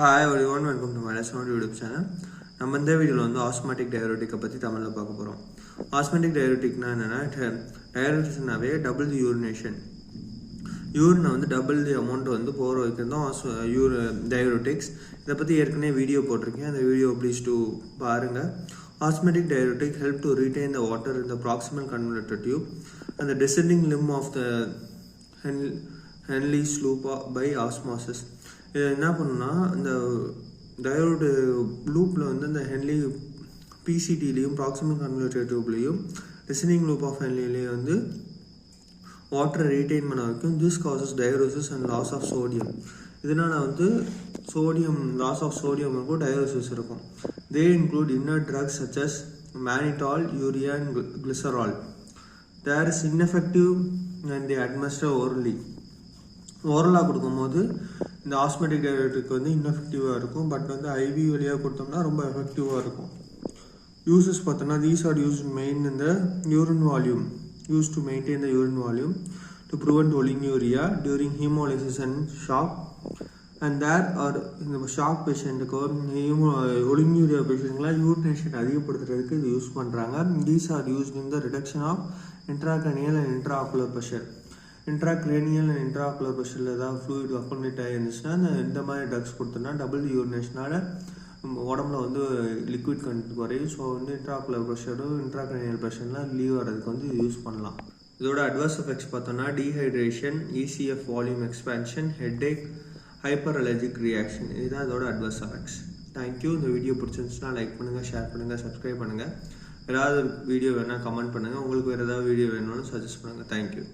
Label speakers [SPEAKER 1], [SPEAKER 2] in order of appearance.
[SPEAKER 1] Hi everyone, welcome to my restaurant YouTube channel. நம்ம இந்த வீடியோல வந்து ஆஸ்மேட்டிக் டயயூரெட்டிக்கை பற்றி தமிழில் பார்க்க போகிறோம். ஆஸ்மேட்டிக் டயயூரெட்டிக்னா என்னென்னா, டயயூரெட்டிக்ஸ்னாவே டபுள் தி யூரினேஷன். யூரினை வந்து டபுள் தி அமௌண்ட் வந்து போகிற வைக்கிறது தான் டயயூரெட்டிக்ஸ். இதை பற்றி ஏற்கனவே வீடியோ போட்டிருக்கேன், அந்த வீடியோ ப்ளீஸ் டு பாருங்கள். Osmotic diuretic help to retain the water in the proximal convoluted tube and the descending limb of the Henle's loop by osmosis. இது என்ன பண்ணுன்னா, இந்த டயோடு லூப்பில் வந்து இந்த ஹென்லி பிசிடிலையும் ப்ராக்சிமல் கன்வல்யூட்டட் டியூப்லையும் டிசனிங் லூப் ஆஃப் ஹென்லிலையும் வந்து வாட்டரை ரீட்டைன் பண்ண வைக்கும். This causes diuresis and loss of sodium. இதனால் வந்து லாஸ் ஆஃப் சோடியம் இருக்கும், டயரோசிஸ் இருக்கும். They include inert drugs such as mannitol, urea and glycerol. They are ineffective when they administer orally. ஓரலாக கொடுக்கும்போது இந்த ஆஸ்மேட்டிக் டயயூரெட்டிக் வந்து இன்னெஃபெக்டிவாக இருக்கும். பட் வந்து ஐவி வழியாக கொடுத்தோம்னா ரொம்ப எஃபெக்டிவாக இருக்கும். யூசஸ் பார்த்தோன்னா, these are used main in the urine volume, used to maintain the urine volume to prevent oliguria during hemolysis and shock. And that or இந்த ஷாக் பேஷண்ட்டுக்கோ ஒலிங்யூரியா பேஷண்ட்லாம் யூரினேஷன் அதிகப்படுத்துறதுக்கு இது யூஸ் பண்ணுறாங்க. These are used in the reduction of intracranial and intraocular pressure. Intracranial and intraocular ப்ரெஷரில் ஏதாவது fluid accumulate ஆகிருந்துச்சுன்னா இந்த மாதிரி ட்ரக்ஸ் கொடுத்தோன்னா டபுள் யூரினேஷனால் உடம்புல வந்து லிக்விட் கண்டென்ட் குறையும். ஸோ வந்து இன்ட்ராஆக்குலர் ப்ரெஷரும் இன்ட்ராக்ரேனியல் ப்ரெஷர்லாம் லீவ் ஆகிறதுக்கு வந்து யூஸ் பண்ணலாம். இதோட அட்வர்ஸ் எஃபெக்ட்ஸ் பார்த்தோன்னா, dehydration, ECF volume expansion, headache, hyper allergic reaction. இதுதான் இதோட அட்வர்ஸ் எஃபெக்ட்ஸ். தேங்க்யூ. இந்த வீடியோ பிடிச்சிருந்துச்சுன்னா லைக் பண்ணுங்கள், ஷேர் பண்ணுங்கள், சப்ஸ்கிரைப் பண்ணுங்கள். ஏதாவது வீடியோ வேணால் கமெண்ட் பண்ணுங்கள். உங்களுக்கு வேறு ஏதாவது வீடியோ வேணும்னு சஜஸ்ட் பண்ணுங்கள். தேங்க்யூ.